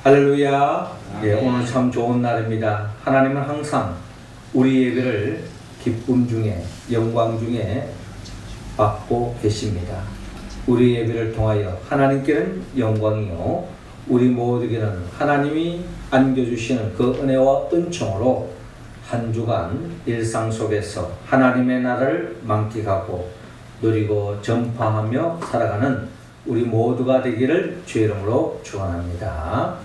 할렐루야. 예, 오늘 참 좋은 날입니다. 하나님은 항상 우리 예배를 기쁨 중에, 영광 중에 받고 계십니다. 우리 예배를 통하여 하나님께는 영광이요, 우리 모두에게는 하나님이 안겨주시는 그 은혜와 은총으로 한 주간 일상 속에서 하나님의 나라를 만끽하고 누리고 전파하며 살아가는 우리 모두가 되기를 주의 이름으로 축원합니다.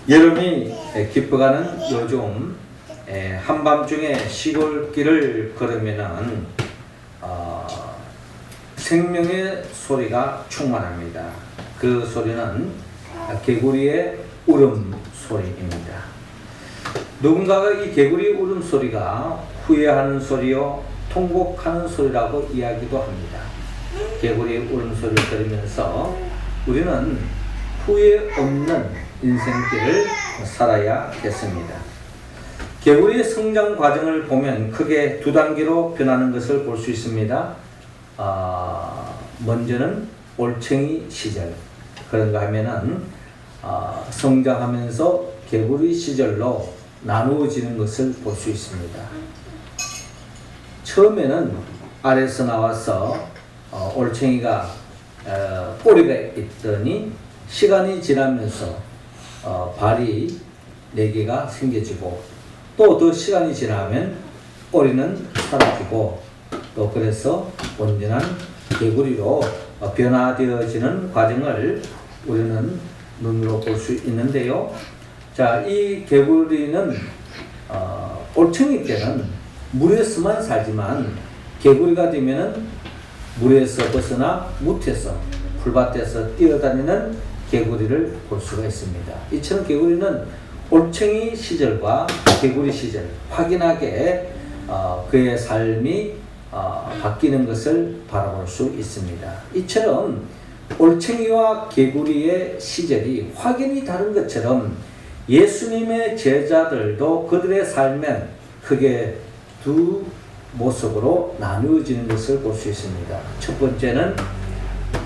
여름이 깊어가는 요즘 한밤중에 시골길을 걸으면은 생명의 소리가 충만합니다. 그 소리는 개구리의 울음소리입니다. 누군가가 이 개구리 울음소리가 후회하는 소리요 통곡하는 소리라고 이야기도 합니다. 개구리의 울음소리를 들으면서 우리는 후회 없는 인생길을 살아야겠습니다. 개구리의 성장 과정을 보면 크게 두 단계로 변하는 것을 볼 수 있습니다. 먼저는 올챙이 시절, 그런가 하면은 성장하면서 개구리 시절로 나누어지는 것을 볼 수 있습니다. 처음에는 아래에서 나와서 올챙이가 꼬리가 있더니 시간이 지나면서 발이 4개가 생겨지고 또 더 시간이 지나면 꼬리는 사라지고 또 그래서 온전한 개구리로 변화되어지는 과정을 우리는 눈으로 볼 수 있는데요. 자, 이 개구리는 올챙이 때는 물에서만 살지만 개구리가 되면은 물에서 벗어나 무태서 풀밭에서 뛰어다니는 개구리를 볼 수가 있습니다. 이처럼 개구리는 올챙이 시절과 개구리 시절 확연하게 그의 삶이 바뀌는 것을 바라볼 수 있습니다. 이처럼 올챙이와 개구리의 시절이 확연히 다른 것처럼 예수님의 제자들도 그들의 삶은 크게 두 모습으로 나누어지는 것을 볼 수 있습니다. 첫 번째는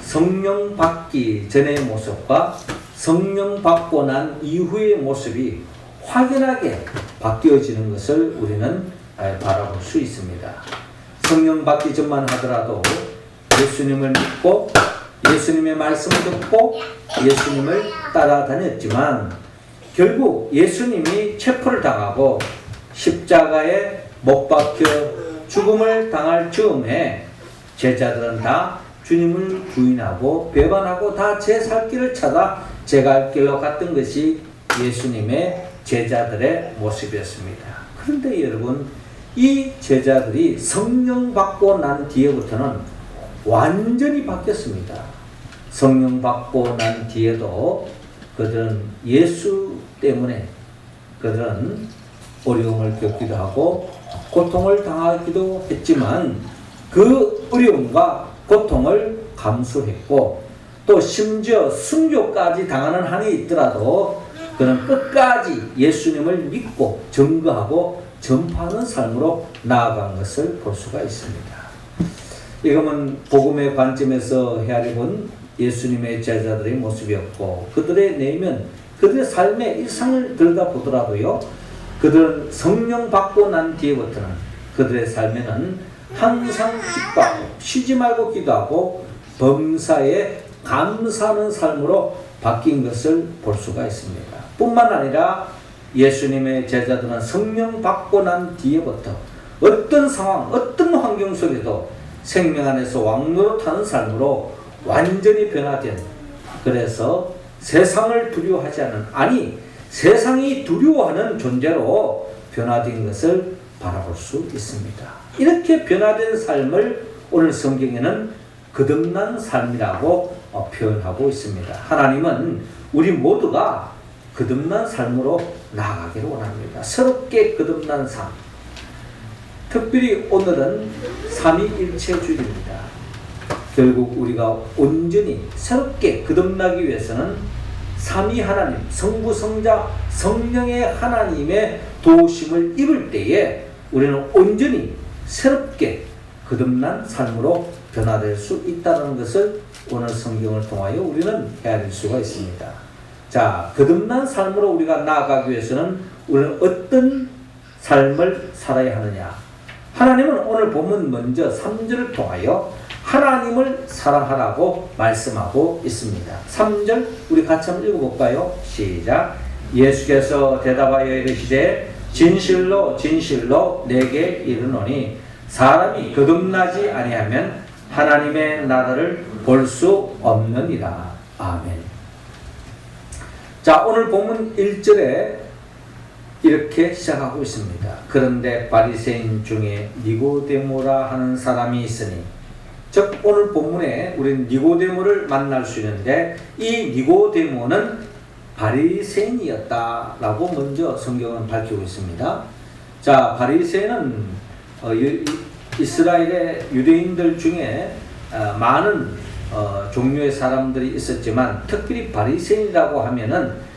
성령 받기 전의 모습과 성령 받고 난 이후의 모습이 확연하게 바뀌어지는 것을 우리는 바라볼 수 있습니다. 성령 받기 전만 하더라도 예수님을 믿고 예수님의 말씀을 듣고 예수님을 따라다녔지만 결국 예수님이 체포를 당하고 십자가에 못 박혀 죽음을 당할 즈음에 제자들은 다 주님을 부인하고 배반하고 다 제 살 길을 찾아 제 갈 길로 갔던 것이 예수님의 제자들의 모습이었습니다. 그런데 여러분, 이 제자들이 성령 받고 난 뒤에부터는 완전히 바뀌었습니다. 성령 받고 난 뒤에도 그들은 예수 때문에 그들은 어려움을 겪기도 하고 고통을 당하기도 했지만 그 어려움과 고통을 감수했고 또 심지어 순교까지 당하는 한이 있더라도 그는 끝까지 예수님을 믿고 증거하고 전파하는 삶으로 나아간 것을 볼 수가 있습니다. 이것은 복음의 관점에서 헤아려본 예수님의 제자들의 모습이었고 그들의 내면, 그들의 삶의 일상을 들여다보더라도요, 그들은 성령 받고 난 뒤에부터는 그들의 삶에는 항상 기뻐하고 쉬지 말고 기도하고 범사에 감사하는 삶으로 바뀐 것을 볼 수가 있습니다. 뿐만 아니라 예수님의 제자들은 성령 받고 난 뒤에부터 어떤 상황, 어떤 환경 속에도 생명 안에서 왕노릇하는 삶으로 완전히 변화된, 그래서 세상을 두려워하지 않는, 아니 세상이 두려워하는 존재로 변화된 것을 바라볼 수 있습니다. 이렇게 변화된 삶을 오늘 성경에는 거듭난 삶이라고 표현하고 있습니다. 하나님은 우리 모두가 거듭난 삶으로 나아가기를 원합니다. 새롭게 거듭난 삶. 특별히 오늘은 삼위일체주일입니다. 결국 우리가 온전히 새롭게 거듭나기 위해서는 삼위 하나님, 성부, 성자, 성령의 하나님의 도우심을 입을 때에 우리는 온전히 새롭게 거듭난 삶으로 변화될 수 있다는 것을 오늘 성경을 통하여 우리는 헤아릴 수가 있습니다. 자, 거듭난 삶으로 우리가 나아가기 위해서는 우리는 어떤 삶을 살아야 하느냐? 하나님은 오늘 본문 먼저 3절을 통하여 하나님을 사랑하라고 말씀하고 있습니다. 3절 우리 같이 한번 읽어볼까요? 시작. 예수께서 대답하여 이르시되 진실로 진실로 내게 이르노니 사람이 거듭나지 아니하면 하나님의 나라를 볼 수 없느니라. 아멘. 자, 오늘 본문 1절에 이렇게 시작하고 있습니다. 그런데 바리새인 중에 니고데모라 하는 사람이 있으니, 즉 오늘 본문에 우리는 니고데모를 만날 수 있는데 이 니고데모는 바리새인이었다라고 먼저 성경은 밝히고 있습니다. 자, 바리새인은 이스라엘의 유대인들 중에 많은 종류의 사람들이 있었지만 특별히 바리새인이라고 하면은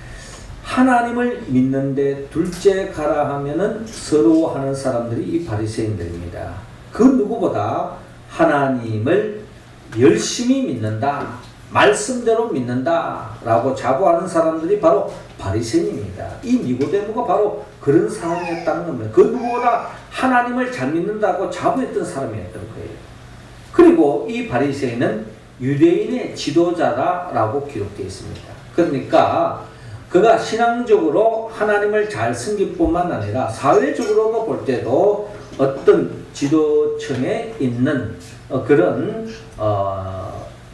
하나님을 믿는데 둘째 가라 하면은 서러워하는 사람들이 이 바리새인들입니다. 그 누구보다 하나님을 열심히 믿는다, 말씀대로 믿는다 라고 자부하는 사람들이 바로 바리새인입니다. 이 니고데모가 바로 그런 사람이었다는 겁니다. 그 누구보다 하나님을 잘 믿는다고 자부했던 사람이었던 거예요. 그리고 이 바리새인은 유대인의 지도자라고 기록되어 있습니다. 그러니까 그가 신앙적으로 하나님을 잘 섬길 뿐만 아니라 사회적으로도 볼 때도 어떤 지도층에 있는 그런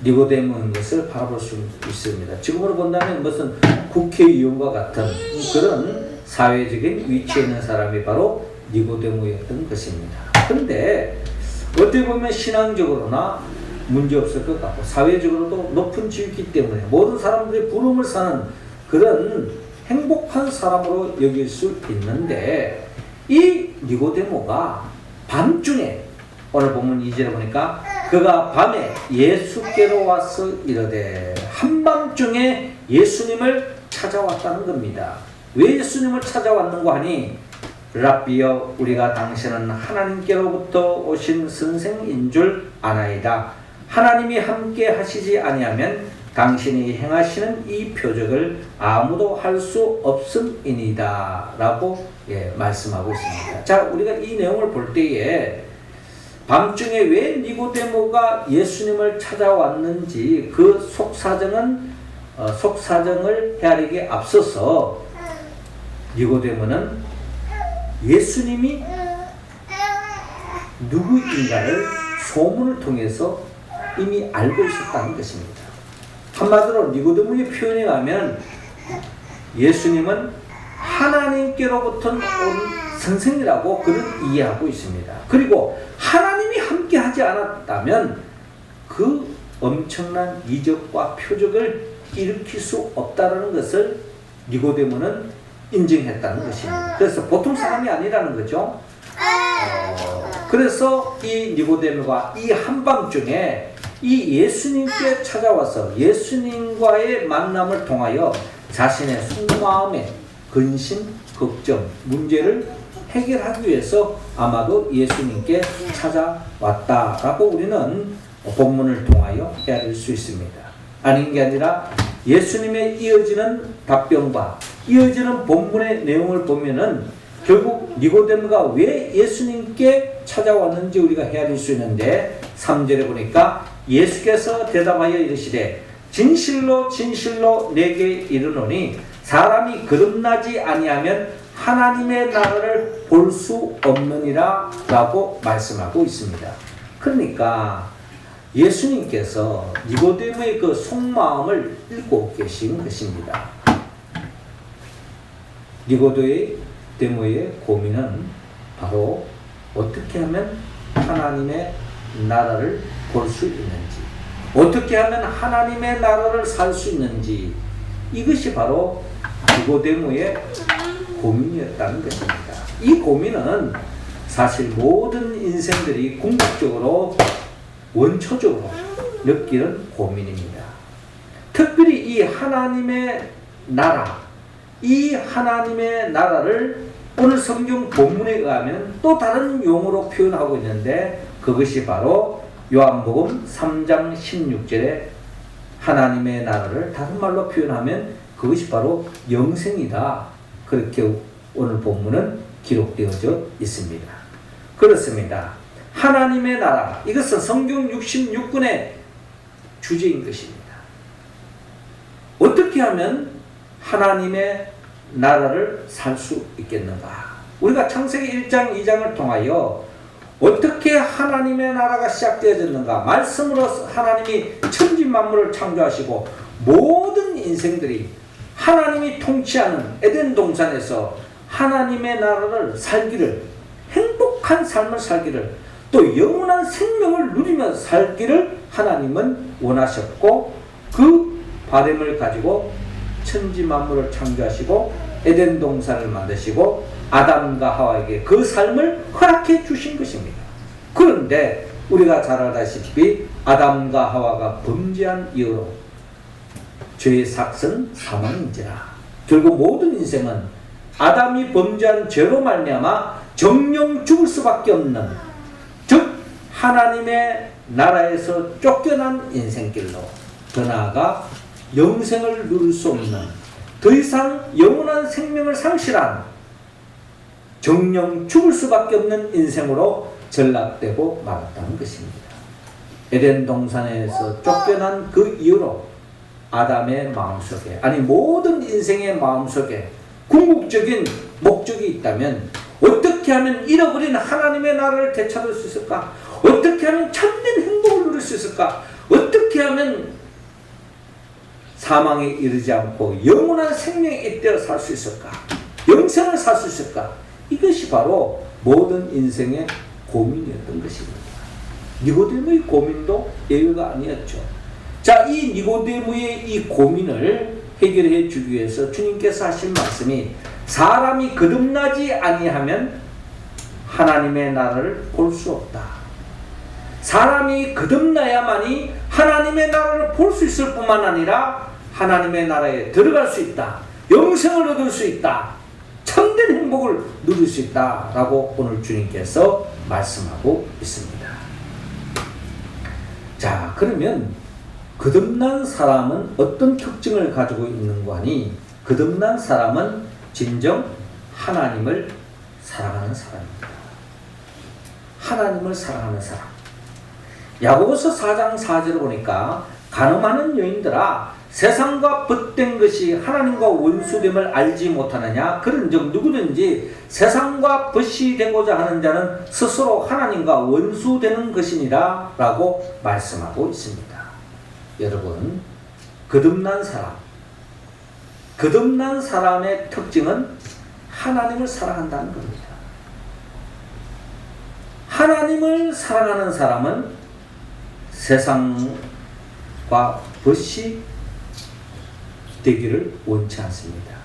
니고데모인 것을 바라볼 수 있습니다. 지금으로 본다면 무슨 국회의원과 같은 그런 사회적인 위치에 있는 사람이 바로 니고데모였던 것입니다. 그런데 어떻게 보면 신앙적으로나 문제없을 것 같고 사회적으로도 높은 지위이기 때문에 모든 사람들이 부름을 사는 그런 행복한 사람으로 여길 수 있는데 이 니고데모가 밤중에 오늘 본문 2절에 보니까 그가 밤에 예수께로 와서 이르되 한밤중에 예수님을 찾아왔다는 겁니다. 왜 예수님을 찾아왔는가 하니 랍비여 우리가 당신은 하나님께로부터 오신 선생인 줄 아나이다. 하나님이 함께 하시지 아니하면 당신이 행하시는 이 표적을 아무도 할 수 없음이니다 라고 말씀하고 있습니다. 자, 우리가 이 내용을 볼 때에 밤중에 왜 니고데모가 예수님을 찾아왔는지 그 속사정을 헤아리기에 앞서서 니고데모는 예수님이 누구인가를 소문을 통해서 이미 알고 있었다는 것입니다. 한마디로 니고데모의 표현에 가면 예수님은 하나님께로부터 온 선생이라고 그는 이해하고 있습니다. 그리고 하나님이 함께 하지 않았다면 그 엄청난 이적과 표적을 일으킬 수 없다는 것을 니고데모는 인정했다는 것입니다. 그래서 보통 사람이 아니라는 거죠. 그래서 이 니고데모가 이 한밤중에 이 예수님께 찾아와서 예수님과의 만남을 통하여 자신의 속마음의 근심, 걱정, 문제를 해결하기 위해서 아마도 예수님께 찾아왔다라고 우리는 본문을 통하여 헤아릴 수 있습니다. 아닌 게 아니라 예수님의 이어지는 답변과 이어지는 본문의 내용을 보면은 결국 니고데모가 왜 예수님께 찾아왔는지 우리가 헤아릴 수 있는데 3절에 보니까 예수께서 대답하여 이르시되 진실로 진실로 내게 이르노니 사람이 거듭나지 아니하면 하나님의 나라를 볼 수 없느니라 라고 말씀하고 있습니다. 그러니까 예수님께서 니고데모의 그 속마음을 읽고 계신 것입니다. 니고데모의 고민은 바로 어떻게 하면 하나님의 나라를 볼 수 있는지, 어떻게 하면 하나님의 나라를 살 수 있는지, 이것이 바로 니고데모의 고민이었다는 것입니다. 이 고민은 사실 모든 인생들이 궁극적으로 원초적으로 느끼는 고민입니다. 특별히 이 하나님의 나라, 이 하나님의 나라를 오늘 성경 본문에 의하면 또 다른 용어로 표현하고 있는데 그것이 바로 요한복음 3장 16절에 하나님의 나라를 다른 말로 표현하면 그것이 바로 영생이다. 그렇게 오늘 본문은 기록되어져 있습니다. 그렇습니다. 하나님의 나라, 이것은 성경 66권의 주제인 것입니다. 어떻게 하면 하나님의 나라를 살 수 있겠는가? 우리가 창세기 1장, 2장을 통하여 어떻게 하나님의 나라가 시작되어졌는가? 말씀으로 하나님이 천지 만물을 창조하시고 모든 인생들이 하나님이 통치하는 에덴 동산에서 하나님의 나라를 살기를, 행복한 삶을 살기를, 또 영원한 생명을 누리며 살기를 하나님은 원하셨고, 그 바람을 가지고 천지 만물을 창조하시고 에덴 동산을 만드시고 아담과 하와에게 그 삶을 허락해 주신 것입니다. 그런데 우리가 잘 알다시피 아담과 하와가 범죄한 이유로 죄의 삭은 사망인지라, 결국 모든 인생은 아담이 범죄한 죄로 말미암아 정령 죽을 수밖에 없는, 즉 하나님의 나라에서 쫓겨난 인생길로, 더 나아가 영생을 누릴 수 없는, 더 이상 영원한 생명을 상실한 정령 죽을 수밖에 없는 인생으로 전락되고 말았다는 것입니다. 에덴 동산에서 쫓겨난 그 이유로 아담의 마음속에, 아니 모든 인생의 마음속에 궁극적인 목적이 있다면, 어떻게 하면 잃어버린 하나님의 나라를 되찾을 수 있을까? 어떻게 하면 참된 행복을 누릴 수 있을까? 어떻게 하면 사망에 이르지 않고 영원한 생명에 잇대어 살 수 있을까? 영생을 살 수 있을까? 이것이 바로 모든 인생의 고민이었던 것입니다. 니고데모의 고민도 예외가 아니었죠. 자, 이 니고데모의 이 고민을 해결해 주기 위해서 주님께서 하신 말씀이, 사람이 거듭나지 아니하면 하나님의 나라를 볼 수 없다. 사람이 거듭나야만이 하나님의 나라를 볼 수 있을 뿐만 아니라 하나님의 나라에 들어갈 수 있다. 영생을 얻을 수 있다. 참된 행복을 누릴 수 있다. 라고 오늘 주님께서 말씀하고 있습니다. 자, 그러면 거듭난 사람은 어떤 특징을 가지고 있는가 하니, 거듭난 사람은 진정 하나님을 사랑하는 사람입니다. 하나님을 사랑하는 사람. 야고보서 4장 4절을 보니까, 간음하는 여인들아 세상과 벗된 것이 하나님과 원수됨을 알지 못하느냐? 그런즉 누구든지 세상과 벗이 되고자 하는 자는 스스로 하나님과 원수되는 것이니라 라고 말씀하고 있습니다. 여러분, 거듭난 사람의 특징은 하나님을 사랑한다는 겁니다. 하나님을 사랑하는 사람은 세상과 벗이 되기를 원치 않습니다.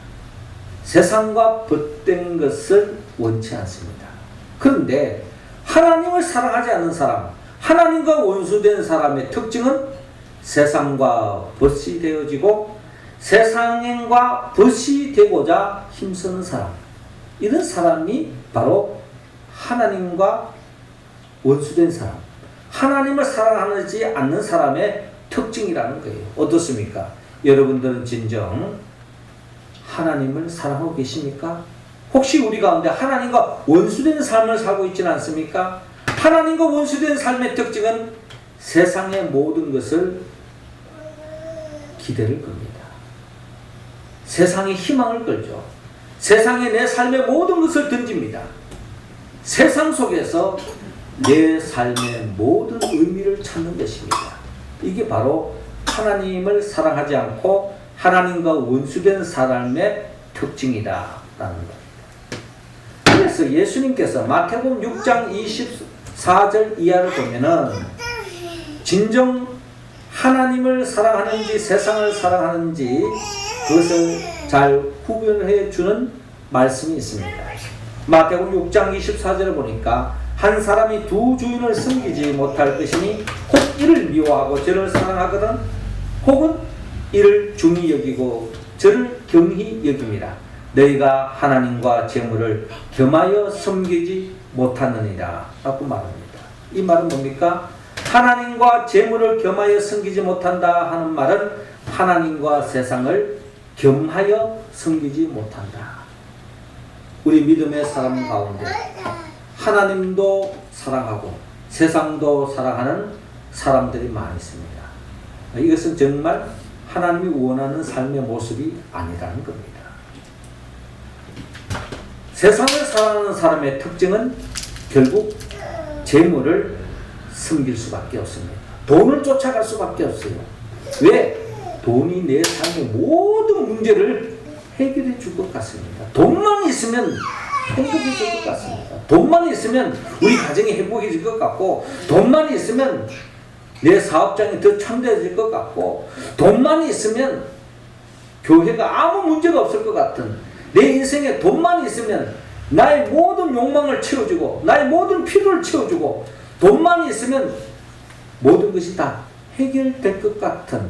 세상과 벗된 것을 원치 않습니다. 그런데 하나님을 사랑하지 않는 사람, 하나님과 원수된 사람의 특징은 세상과 벗이 되어지고 세상과 벗이 되고자 힘쓰는 사람, 이런 사람이 바로 하나님과 원수된 사람, 하나님을 사랑하지 않는 사람의 특징이라는 거예요. 어떻습니까? 여러분들은 진정 하나님을 사랑하고 계십니까? 혹시 우리 가운데 하나님과 원수된 삶을 살고 있지는 않습니까? 하나님과 원수된 삶의 특징은 세상의 모든 것을 기대를 겁니다. 세상에 희망을 걸죠. 세상에 내 삶의 모든 것을 던집니다. 세상 속에서 내 삶의 모든 의미를 찾는 것입니다. 이게 바로 하나님을 사랑하지 않고 하나님과 원수된 사람의 특징이다라는 겁니다. 그래서 예수님께서 마태복음 6장 24절 이하를 보면은 진정 하나님을 사랑하는지 세상을 사랑하는지 그것을 잘 구별해 주는 말씀이 있습니다. 마태복음 6장 24절을 보니까 한 사람이 두 주인을 섬기지 못할 것이니 혹 이를 미워하고 저를 사랑하거든 혹은 이를 중히 여기고 저를 경히 여깁니다. 너희가 하나님과 재물을 겸하여 섬기지 못하느니라 라고 말합니다. 이 말은 뭡니까? 하나님과 재물을 겸하여 섬기지 못한다 하는 말은 하나님과 세상을 겸하여 섬기지 못한다. 우리 믿음의 사람 가운데 하나님도 사랑하고 세상도 사랑하는 사람들이 많이 있습니다. 이것은 정말 하나님이 원하는 삶의 모습이 아니라는 겁니다. 세상을 사랑하는 사람의 특징은 결국 재물을 섬길 수밖에 없습니다. 돈을 쫓아갈 수밖에 없어요. 왜? 돈이 내 삶의 모든 문제를 해결해 줄 것 같습니다. 돈만 있으면 행복해질 것 같습니다. 돈만 있으면 우리 가정이 행복해질 것 같고, 돈만 있으면 내 사업장이 더 창대해질 것 같고, 돈만 있으면 교회가 아무 문제가 없을 것 같은, 내 인생에 돈만 있으면 나의 모든 욕망을 채워주고 나의 모든 필요를 채워주고, 돈만 있으면 모든 것이 다 해결될 것 같은,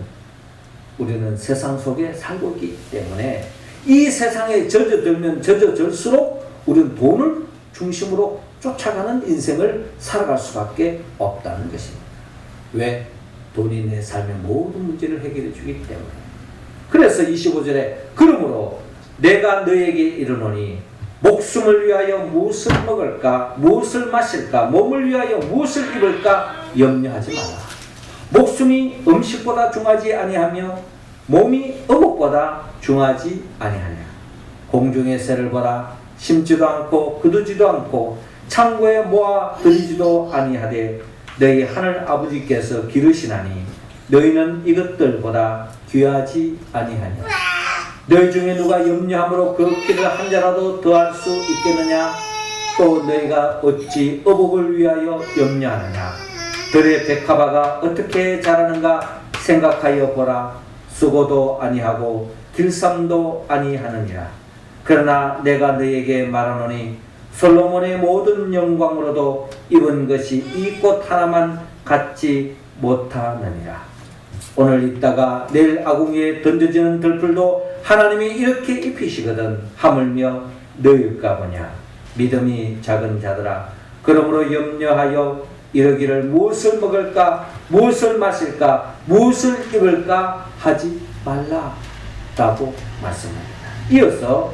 우리는 세상 속에 살고 있기 때문에 이 세상에 젖어들면 젖어들수록 우리는 돈을 중심으로 쫓아가는 인생을 살아갈 수밖에 없다는 것입니다. 왜? 돈이 내 삶의 모든 문제를 해결해 주기 때문에. 그래서 25절에 그러므로 내가 너에게 이르노니 목숨을 위하여 무엇을 먹을까 무엇을 마실까 몸을 위하여 무엇을 입을까 염려하지 마라. 목숨이 음식보다 중하지 아니하며 몸이 어묵보다 중하지 아니하냐. 공중의 새를 보라. 심지도 않고 거두지도 않고 창고에 모아 들이지도 아니하되 너희 하늘 아버지께서 기르시나니 너희는 이것들보다 귀하지 아니하냐. 너희 중에 누가 염려함으로 그 피를 한 자라도 더할 수 있겠느냐. 또 너희가 어찌 어복을 위하여 염려하느냐. 들의 백합화가 어떻게 자라는가 생각하여 보라. 수고도 아니하고 길쌈도 아니하느니라. 그러나 내가 너희에게 말하노니 솔로몬의 모든 영광으로도 입은 것이 이 꽃 하나만 갖지 못하느니라. 오늘 입다가 내일 아궁이에 던져지는 들풀도 하나님이 이렇게 입히시거든 하물며 너희일까 보냐. 믿음이 작은 자들아, 그러므로 염려하여 이러기를 무엇을 먹을까 무엇을 마실까 무엇을 입을까 하지 말라라고 말씀합니다. 이어서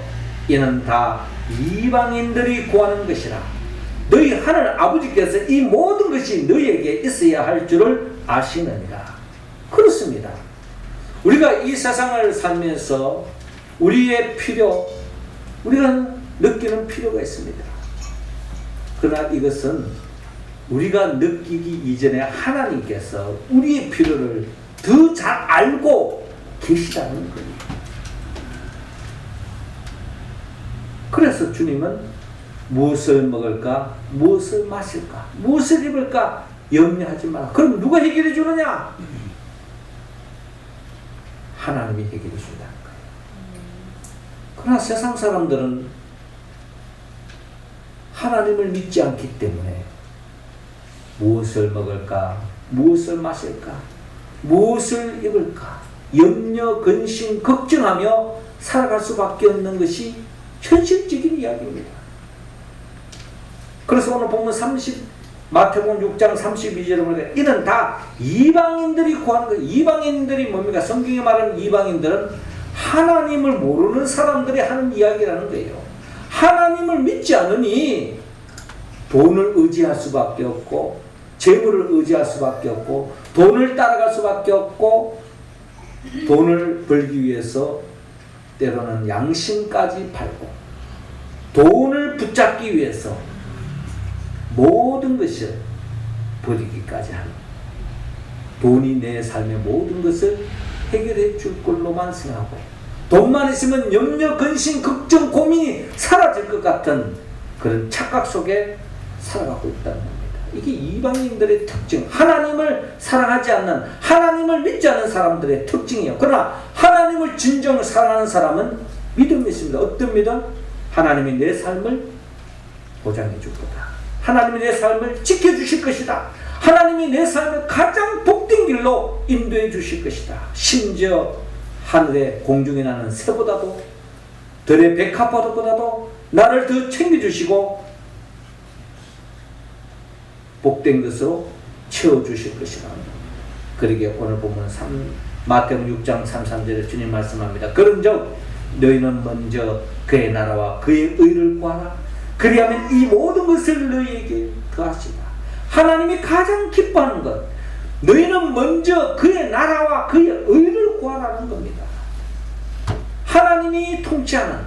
이는 다 이방인들이 구하는 것이라. 너희 하늘 아버지께서 이 모든 것이 너희에게 있어야 할 줄을 아시느니라. 그렇습니다. 우리가 이 세상을 살면서 우리의 필요, 우리가 느끼는 필요가 있습니다. 그러나 이것은 우리가 느끼기 이전에 하나님께서 우리의 필요를 더 잘 알고 계시다는 거예요. 그래서 주님은 무엇을 먹을까, 무엇을 마실까, 무엇을 입을까 염려하지 마라. 그럼 누가 해결해 주느냐? 하나님이 해결해 준다는 거예요. 그러나 세상 사람들은 하나님을 믿지 않기 때문에 무엇을 먹을까, 무엇을 마실까, 무엇을 입을까 염려, 근심, 걱정하며 살아갈 수밖에 없는 것이 현실적인 이야기입니다. 그래서 오늘 보면 마태복음 6장 32절에 보니까 이는 다 이방인들이 구하는 거예요. 이방인들이 뭡니까? 성경이 말하는 이방인들은 하나님을 모르는 사람들이 하는 이야기라는 거예요. 하나님을 믿지 않으니 돈을 의지할 수밖에 없고, 재물을 의지할 수밖에 없고, 돈을 따라갈 수밖에 없고, 돈을 벌기 위해서 때로는 양심까지 팔고, 돈을 붙잡기 위해서 모든 것을 버리기까지 하는, 돈이 내 삶의 모든 것을 해결해 줄 걸로만 생각하고, 돈만 있으면 염려, 근심, 걱정, 고민이 사라질 것 같은 그런 착각 속에 살아가고 있다는 겁니다. 이게 이방인들의 특징, 하나님을 사랑하지 않는, 하나님을 믿지 않는 사람들의 특징이에요. 그러나 하나님을 진정 사랑하는 사람은 믿음이 있습니다. 어떤 믿음? 하나님이 내 삶을 보장해 줄 거다. 하나님이 내 삶을 지켜주실 것이다. 하나님이 내 삶을 가장 복된 길로 인도해 주실 것이다. 심지어 하늘의 공중에 나는 새보다도, 들의 백합화보다도 나를 더 챙겨주시고 복된 것으로 채워주실 것이라. 그러기에 오늘 보면 마태복음 6장 33절에 주님 말씀합니다. 그런즉 너희는 먼저 그의 나라와 그의 의를 구하라. 그리하면 이 모든 것을 너희에게 더하시라. 하나님이 가장 기뻐하는 것, 너희는 먼저 그의 나라와 그의 의를 구하라는 겁니다. 하나님이 통치하는,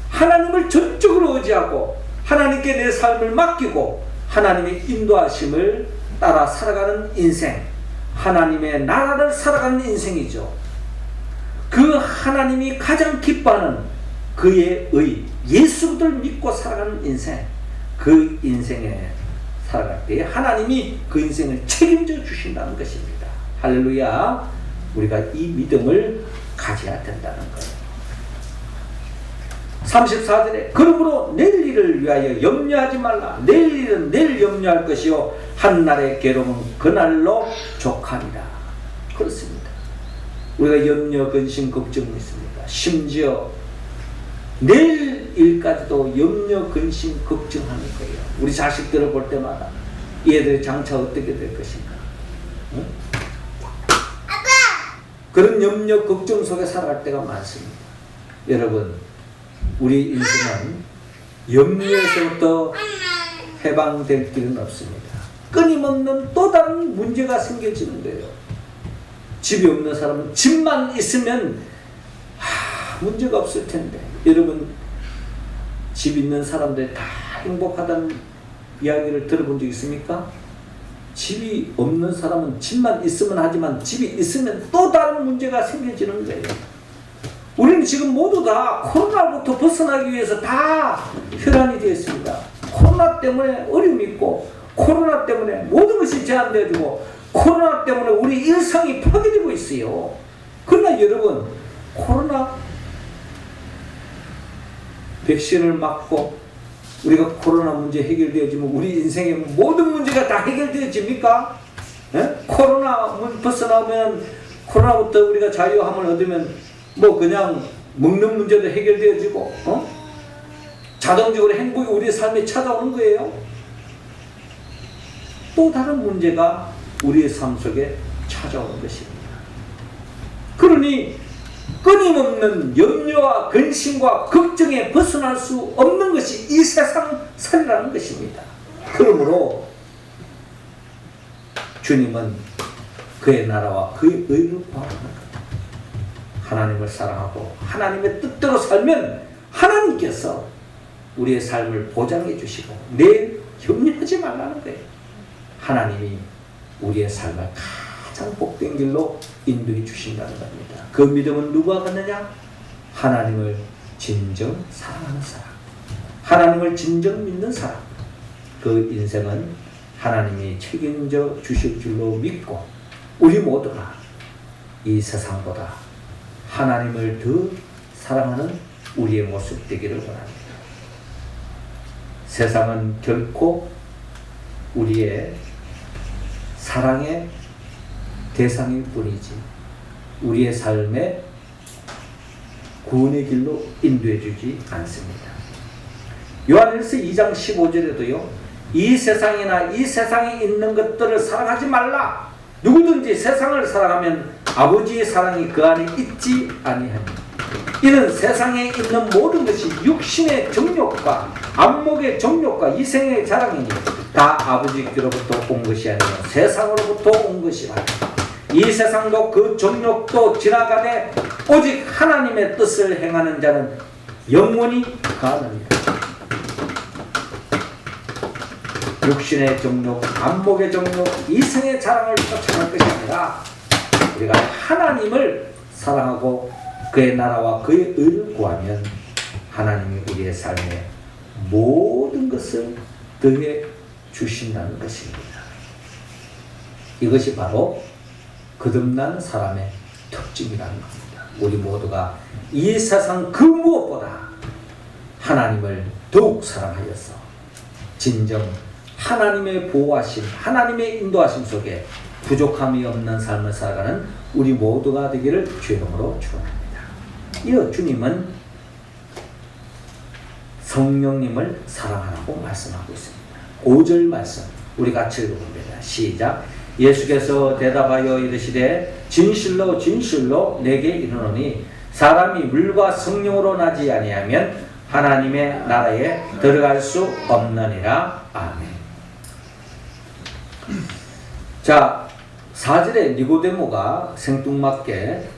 하나님을 전적으로 의지하고 하나님께 내 삶을 맡기고 하나님의 인도하심을 따라 살아가는 인생, 하나님의 나라를 살아가는 인생이죠. 그 하나님이 가장 기뻐하는 그의 의, 예수를 믿고 살아가는 인생, 그 인생에 살아갈 때 하나님이 그 인생을 책임져 주신다는 것입니다. 할렐루야. 우리가 이 믿음을 가져야 된다는 거예요. 34절에 그러므로 내일 일을 위하여 염려하지 말라. 내일 일은 내일 염려할 것이요 한날의 괴로움은 그날로 족하리라. 그렇습니다. 우리가 염려, 근심, 걱정이 있습니다. 심지어 내일 일까지도 염려, 근심, 걱정하는 거예요. 우리 자식들을 볼 때마다 얘들의 장차 어떻게 될 것인가, 응? 그런 염려, 걱정 속에 살아갈 때가 많습니다. 여러분, 우리 인생은 염려에서부터 해방될 길은 없습니다. 끊임없는 또 다른 문제가 생겨지는 거예요. 집이 없는 사람은 집만 있으면 문제가 없을 텐데, 여러분 집 있는 사람들 다 행복하다는 이야기를 들어본 적 있습니까? 집이 없는 사람은 집만 있으면 하지만 집이 있으면 또 다른 문제가 생겨지는 거예요. 우리는 지금 모두 다 코로나로부터 벗어나기 위해서 다 혈안이 되어 있습니다. 코로나 때문에 어려움이 있고, 코로나 때문에 모든 것이 제한되어지고, 코로나 때문에 우리 일상이 파괴되고 있어요. 그러나 여러분, 코로나 백신을 맞고 우리가 코로나 문제 해결되어지면 우리 인생의 모든 문제가 다 해결되어집니까? 코로나 벗어나면, 코로나부터 우리가 자유함을 얻으면 그냥 먹는 문제도 해결되어지고, 자동적으로 행복이 우리 삶에 찾아오는 거예요. 또 다른 문제가 우리의 삶 속에 찾아오는 것입니다. 그러니 끊임없는 염려와 근심과 걱정에 벗어날 수 없는 것이 이 세상 살이라는 것입니다. 그러므로 주님은 그의 나라와 그의 의를 구하는 것, 하나님을 사랑하고 하나님의 뜻대로 살면 하나님께서 우리의 삶을 보장해 주시고 내일 염려하지 말라는 거예요. 하나님이 우리의 삶을 가장 복된 길로 인도해 주신다는 겁니다. 그 믿음은 누가 갖느냐? 하나님을 진정 사랑하는 사람, 하나님을 진정 믿는 사람. 그 인생은 하나님이 책임져 주실 줄로 믿고 우리 모두가 이 세상보다 하나님을 더 사랑하는 우리의 모습 되기를 원합니다. 세상은 결코 우리의 사랑의 대상일 뿐이지 우리의 삶의 구원의 길로 인도해 주지 않습니다. 요한일서 2장 15절에도요, 이 세상이나 이 세상에 있는 것들을 사랑하지 말라. 누구든지 세상을 사랑하면 아버지의 사랑이 그 안에 있지 아니하니. 이는 세상에 있는 모든 것이 육신의 정욕과 안목의 정욕과 이생의 자랑이니 다 아버지께로부터 온 것이 아니라 세상으로부터 온 것이라. 이 세상도 그 정욕도 지나가되 오직 하나님의 뜻을 행하는 자는 영원히 가느니라. 육신의 정욕, 안목의 정욕, 이생의 자랑을 쫓아갈 것이 아니라 우리가 하나님을 사랑하고 그의 나라와 그의 의를 구하면 하나님이 우리의 삶에 모든 것을 더해 주신다는 것입니다. 이것이 바로 거듭난 사람의 특징이라는 겁니다. 우리 모두가 이 세상 그 무엇보다 하나님을 더욱 사랑하여서 진정 하나님의 보호하심, 하나님의 인도하심 속에 부족함이 없는 삶을 살아가는 우리 모두가 되기를 주의 이름으로 축원합니다. 이어 주님은 성령님을 사랑하라고 말씀하고 있습니다. 5절 말씀 우리 같이 읽어봅니다. 시작. 예수께서 대답하여 이르시되 진실로 진실로 내게 이르노니 사람이 물과 성령으로 나지 아니하면 하나님의 나라에 들어갈 수 없느니라. 아멘. 자, 4절에 니고데모가 생뚱맞게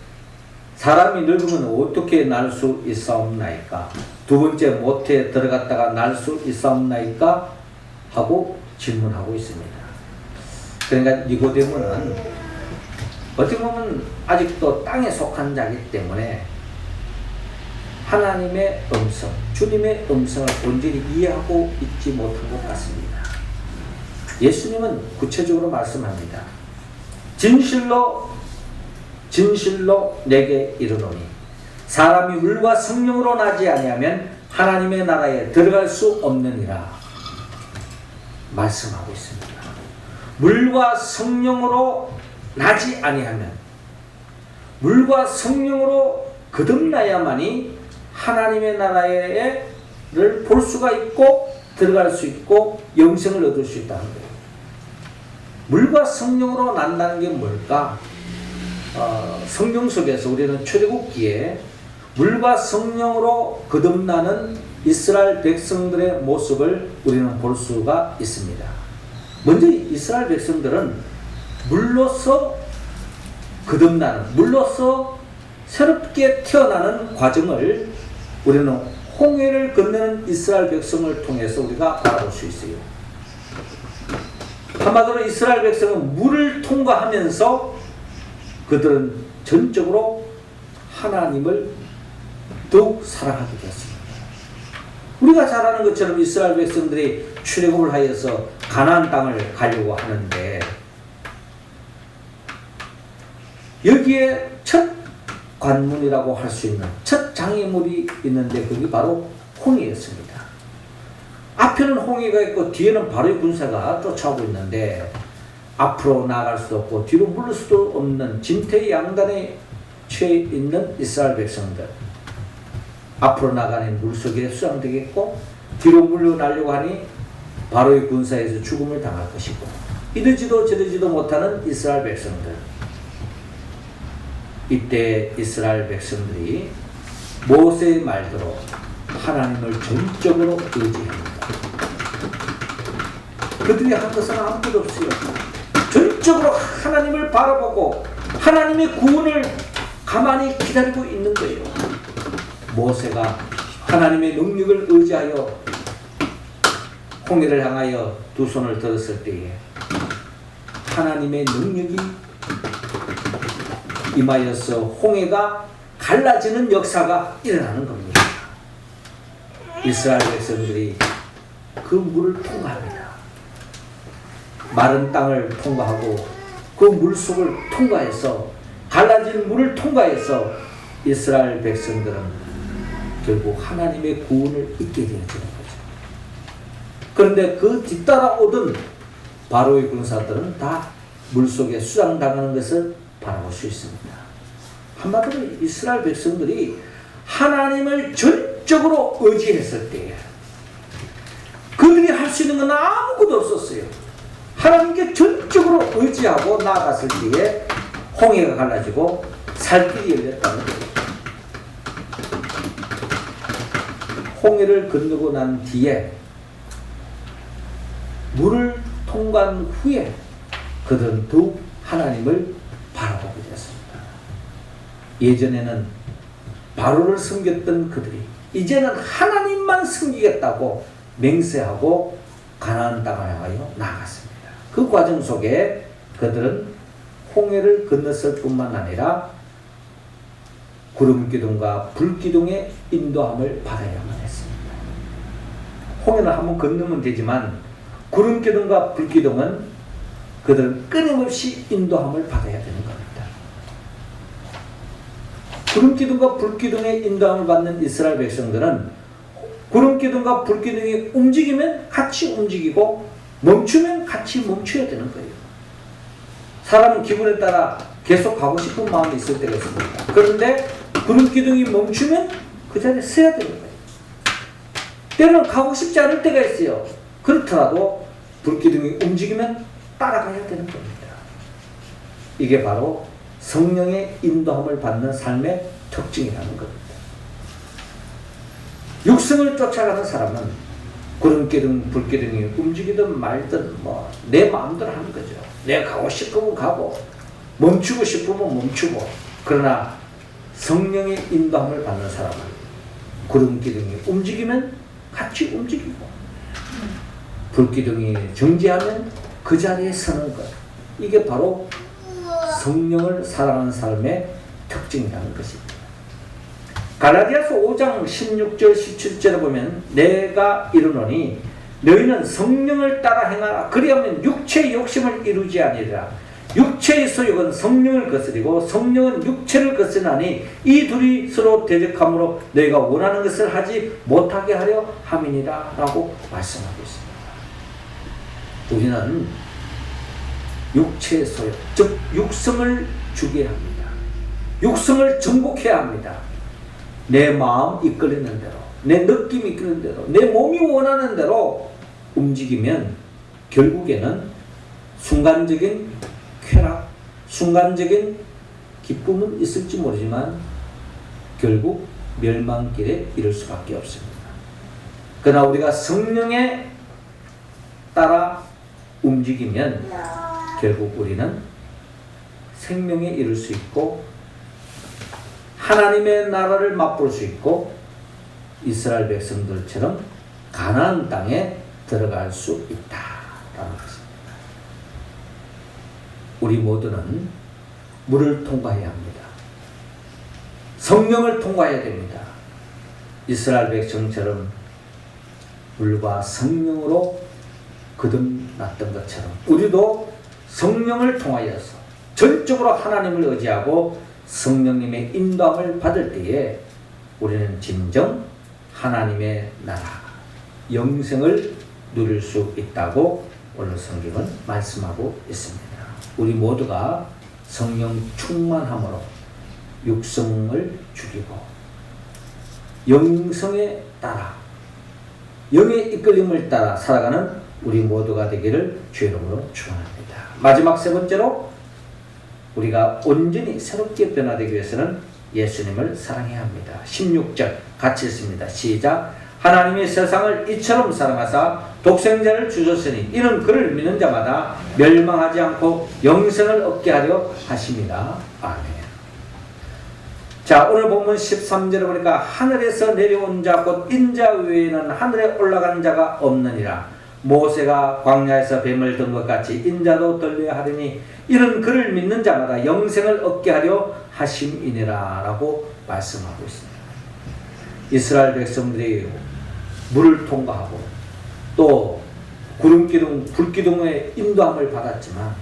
사람이 늙으면 어떻게 날 수 있사옵나이까? 두 번째, 모태에 들어갔다가 날 수 있사옵나이까? 하고 질문하고 있습니다. 그러니까 니고데모는 어떻게 보면 아직도 땅에 속한 자이기 때문에 하나님의 음성, 주님의 음성을 온전히 이해하고 있지 못한 것 같습니다. 예수님은 구체적으로 말씀합니다. 진실로 진실로 내게 이르노니 사람이 물과 성령으로 나지 아니하면 하나님의 나라에 들어갈 수 없느니라 말씀하고 있습니다. 물과 성령으로 나지 아니하면, 물과 성령으로 거듭나야만이 하나님의 나라를 볼 수가 있고 들어갈 수 있고 영생을 얻을 수 있다는 거예요. 물과 성령으로 난다는 게 뭘까? 성경 속에서 우리는 출애굽기에 물과 성령으로 거듭나는 이스라엘 백성들의 모습을 우리는 볼 수가 있습니다. 먼저 이스라엘 백성들은 물로서 거듭나는, 물로서 새롭게 태어나는 과정을 우리는 홍해를 건너는 이스라엘 백성을 통해서 우리가 알아볼 수 있어요. 한마디로 이스라엘 백성은 물을 통과하면서 그들은 전적으로 하나님을 더욱 사랑하게 되었습니다. 우리가 잘 아는 것처럼 이스라엘 백성들이 출애굽을 하여서 가나안 땅을 가려고 하는데 여기에 첫 관문이라고 할 수 있는 첫 장애물이 있는데 그게 바로 홍해였습니다. 앞에는 홍해가 있고 뒤에는 바로의 군사가 쫓아오고 있는데 앞으로 나아갈 수도 없고 뒤로 물을 수도 없는 진퇴양단에 처해 있는 이스라엘 백성들, 앞으로 나가는 물속에 수장되겠고 뒤로 물러나려고 하니 바로의 군사에서 죽음을 당할 것이고 이러지도 저러지도 못하는 이스라엘 백성들. 이때 이스라엘 백성들이 모세의 말대로 하나님을 전적으로 의지합니다. 그들이 한 것은 아무것도 없어요. 전적으로 하나님을 바라보고 하나님의 구원을 가만히 기다리고 있는 거예요. 모세가 하나님의 능력을 의지하여 홍해를 향하여 두 손을 들었을 때에 하나님의 능력이 임하여서 홍해가 갈라지는 역사가 일어나는 겁니다. 이스라엘 백성들이 그 물을 통과합니다. 마른 땅을 통과하고 그 물속을 통과해서 갈라진 물을 통과해서 이스라엘 백성들은 결국 하나님의 구원을 잊게 되어지는 거죠. 그런데 그 뒤따라 오던 바로의 군사들은 다 물속에 수장당하는 것을 바라볼 수 있습니다. 한마디로 이스라엘 백성들이 하나님을 전적으로 의지했을 때에 그들이 할 수 있는 건 아무것도 없었어요. 하나님께 전적으로 의지하고 나아갔을 때에 홍해가 갈라지고 살 길이 열렸다는 거예요. 홍해를 건너고 난 뒤에 물을 통과한 후에 그들은 더욱 하나님을 바라보게 되었습니다. 예전에는 바로를 섬겼던 그들이 이제는 하나님만 섬기겠다고 맹세하고 가나안 땅을 향하여 나아갔습니다. 그 과정 속에 그들은 홍해를 건넜을 뿐만 아니라 구름기둥과 불기둥의 인도함을 받아야만 했습니다. 홍해는 한번 건너면 되지만 구름기둥과 불기둥은 그들은 끊임없이 인도함을 받아야 되는 겁니다. 구름기둥과 불기둥의 인도함을 받는 이스라엘 백성들은 구름기둥과 불기둥이 움직이면 같이 움직이고 멈추면 같이 멈춰야 되는 거예요. 사람은 기분에 따라 계속 가고 싶은 마음이 있을 때가 있습니다. 그런데 구름기둥이 멈추면 그 자리에 서야 되는 거예요. 때로는 가고 싶지 않을 때가 있어요. 그렇더라도 불기둥이 움직이면 따라가야 되는 겁니다. 이게 바로 성령의 인도함을 받는 삶의 특징이라는 겁니다. 육성을 쫓아가는 사람은 구름기둥 불기둥이 움직이든 말든 내 마음대로 하는 거죠. 내가 가고 싶으면 가고 멈추고 싶으면 멈추고. 그러나 성령의 인도함을 받는 사람은 구름기둥이 움직이면 같이 움직이고 불기둥이 정지하면 그 자리에 서는 것. 이게 바로 성령을 사랑하는 삶의 특징이라는 것입니다. 갈라디아서 5장 16절 17절에 보면 내가 이르노니 너희는 성령을 따라 행하라. 그리하면 육체의 욕심을 이루지 아니리라. 육체의 소욕은 성령을 거스리고 성령은 육체를 거스리나니 이 둘이 서로 대적함으로 너희가 원하는 것을 하지 못하게 하려 함이니라 라고 말씀하고 있습니다. 우리는 육체의 소욕, 즉 육성을 주게 합니다. 육성을 정복해야 합니다. 내 마음 이끌리는 대로, 내 느낌이 이끌리는 대로, 내 몸이 원하는 대로 움직이면 결국에는 순간적인 쾌락, 순간적인 기쁨은 있을지 모르지만 결국 멸망길에 이를 수밖에 없습니다. 그러나 우리가 성령에 따라 움직이면 결국 우리는 생명에 이를 수 있고 하나님의 나라를 맛볼 수 있고 이스라엘 백성들처럼 가나안 땅에 들어갈 수 있다라는 것입니다. 우리 모두는 물을 통과해야 합니다. 성령을 통과해야 됩니다. 이스라엘 백성처럼 물과 성령으로 거듭났던 것처럼 우리도 성령을 통하여서 전적으로 하나님을 의지하고 성령님의 인도함을 받을 때에 우리는 진정 하나님의 나라, 영생을 누릴 수 있다고 오늘 성경은 말씀하고 있습니다. 우리 모두가 성령 충만함으로 육성을 죽이고 영성에 따라 영의 이끌림을 따라 살아가는 우리 모두가 되기를 주의 이름으로 축원합니다. 마지막 세 번째로 우리가 온전히 새롭게 변화되기 위해서는 예수님을 사랑해야 합니다. 16절 같이 읽습니다. 시작. 하나님이 세상을 이처럼 사랑하사 독생자를 주셨으니 이는 그를 믿는 자마다 멸망하지 않고 영생을 얻게 하려 하심이라. 아멘. 자, 오늘 본문 13절에 보니까 하늘에서 내려온 자 곧 인자 외에는 하늘에 올라간 자가 없느니라. 모세가 광야에서 뱀을 든 것 같이 인자도 들려야 하리니 이는 그를 믿는 자마다 영생을 얻게 하려 하심이니라 라고 말씀하고 있습니다. 이스라엘 백성들이 물을 통과하고 또 구름기둥, 불기둥의 인도함을 받았지만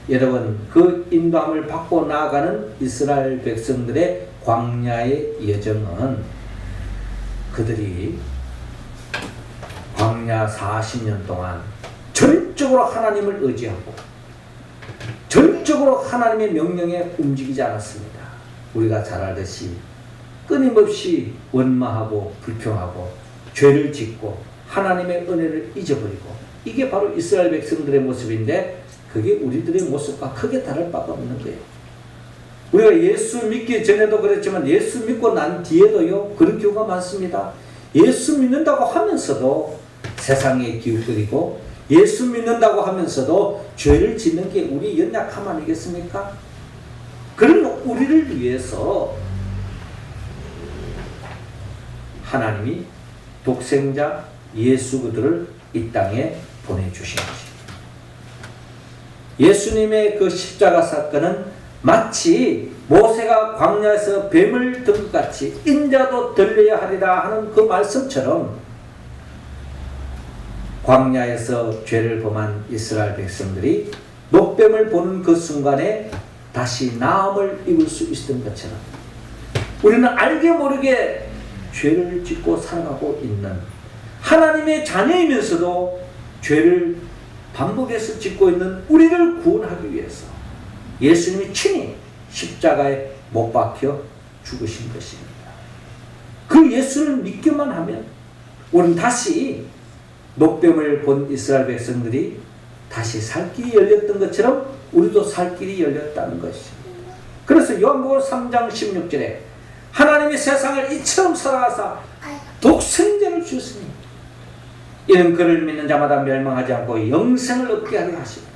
여러분 그 인도함을 받고 나아가는 이스라엘 백성들의 광야의 여정은 그들이 광야 40년 동안 전적으로 하나님을 의지하고 전적으로 하나님의 명령에 움직이지 않았습니다. 우리가 잘 알듯이 끊임없이 원망하고 불평하고 죄를 짓고 하나님의 은혜를 잊어버리고 이게 바로 이스라엘 백성들의 모습인데 그게 우리들의 모습과 크게 다를 바가 없는 거예요. 우리가 예수 믿기 전에도 그랬지만 예수 믿고 난 뒤에도요 그런 경우가 많습니다. 예수 믿는다고 하면서도 세상에 기웃거리고 예수 믿는다고 하면서도 죄를 짓는 게 우리 연약함 아니겠습니까? 그런 우리를 위해서 하나님이 독생자 예수 그들을 이 땅에 보내주신 것입니다. 예수님의 그 십자가 사건은 마치 모세가 광야에서 뱀을 든 것 같이 인자도 들려야 하리라 하는 그 말씀처럼 광야에서 죄를 범한 이스라엘 백성들이 녹뱀을 보는 그 순간에 다시 나음을 입을 수 있었던 것처럼 우리는 알게 모르게 죄를 짓고 살아가고 있는 하나님의 자녀이면서도 죄를 반복해서 짓고 있는 우리를 구원하기 위해서 예수님이 친히 십자가에 못 박혀 죽으신 것입니다. 그 예수를 믿기만 하면 우리는 다시 녹뱀을 본 이스라엘 백성들이 다시 살 길이 열렸던 것처럼 우리도 살 길이 열렸다는 것이죠. 그래서 요한복음 3장 16절에 하나님이 세상을 이처럼 사랑하사 독생자를 주셨으니 이는 그를 믿는 자마다 멸망하지 않고 영생을 얻게 하려 하십니다.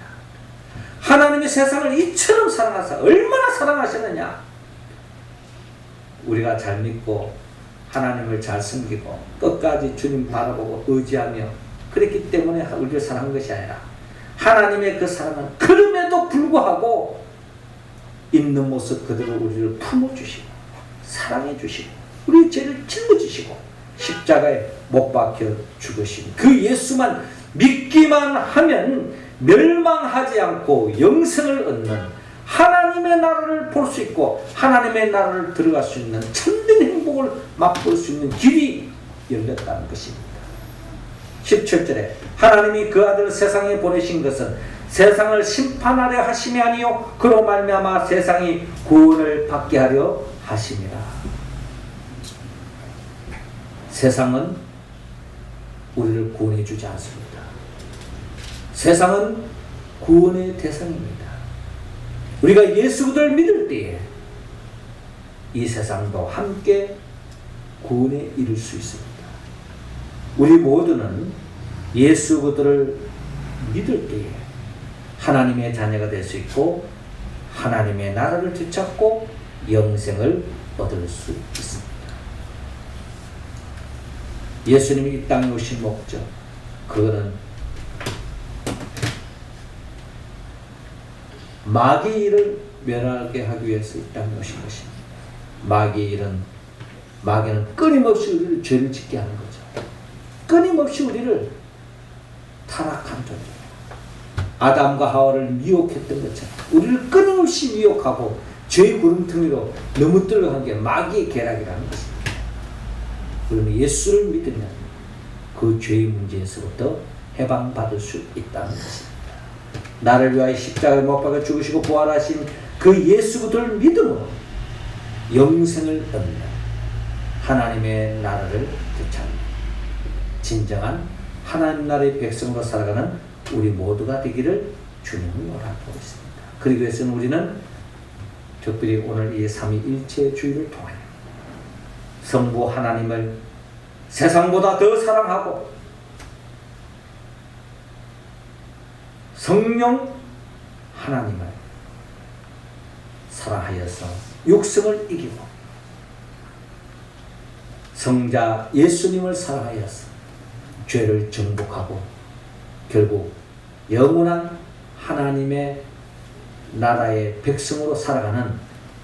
하나님이 세상을 이처럼 사랑하사 얼마나 사랑하셨느냐. 우리가 잘 믿고 하나님을 잘 섬기고 끝까지 주님 바라보고 의지하며 그랬기 때문에 우리를 사랑한 것이 아니라 하나님의 그 사랑은 그럼에도 불구하고 있는 모습 그대로 우리를 품어주시고 사랑해주시고 우리 죄를 짊어지시고 십자가에 못 박혀 죽으신 그 예수만 믿기만 하면 멸망하지 않고 영생을 얻는 하나님의 나라를 볼 수 있고 하나님의 나라를 들어갈 수 있는 참된 행복을 맛볼 수 있는 길이 열렸다는 것입니다. 17절에 하나님이 그 아들 세상에 보내신 것은 세상을 심판하려 하심이 아니요 그로 말미암아 세상이 구원을 받게 하려 하심이라. 세상은 우리를 구원해 주지 않습니다. 세상은 구원의 대상입니다. 우리가 예수 그리스도를 믿을 때에 이 세상도 함께 구원에 이를 수 있습니다. 우리 모두는 예수 그리스도를 믿을 때에 하나님의 자녀가 될 수 있고 하나님의 나라를 되찾고 영생을 얻을 수 있습니다. 예수님이 이 땅에 오신 목적, 그거는 마귀의 일을 멸하게 하기 위해서 이 땅에 오신 것입니다. 마귀는 끊임없이 우리를 죄를 짓게 하는 거죠. 끊임없이 우리를 타락한 존재예요. 아담과 하와를 미혹했던 것처럼 우리를 끊임없이 미혹하고 죄의 구름텅이로 넘어뜨려간 게 마귀의 계략이라는 것입니다. 그러면 예수를 믿으면 그 죄의 문제에서부터 해방받을 수 있다는 것입니다. 나를 위하여 십자가에 못 박아 죽으시고 부활하신 그 예수 그리스도를 믿음으로 영생을 얻는 하나님의 나라를 되찾는 진정한 하나님 나라의 백성으로 살아가는 우리 모두가 되기를 주님을 원하고 있습니다. 그러기 위해서는 우리는 특별히 오늘 이 삼위일체 주의를 통하여 성부 하나님을 세상보다 더 사랑하고 성령 하나님을 사랑하여서 육성을 이기고 성자 예수님을 사랑하여서 죄를 정복하고 결국 영원한 하나님의 나라의 백성으로 살아가는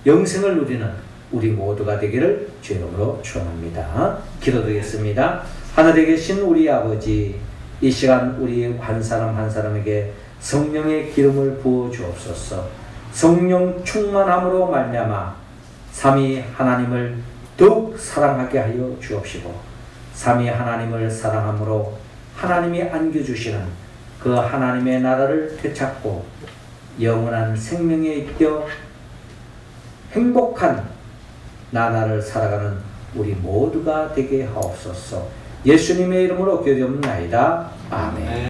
영생을 누리는 우리 모두가 되기를 주의 이름으로 축원합니다. 기도드리겠습니다. 하늘에 계신 우리 아버지, 이 시간 우리 한 사람 한 사람에게 성령의 기름을 부어 주옵소서. 성령 충만함으로 말미암아 삼위 하나님을 더욱 사랑하게 하여 주옵시고 삼위 하나님을 사랑함으로 하나님이 안겨주시는 그 하나님의 나라를 되찾고 영원한 생명에 이끌어 행복한 나라를 살아가는 우리 모두가 되게 하옵소서. 예수님의 이름으로 기도드립니다. 아멘.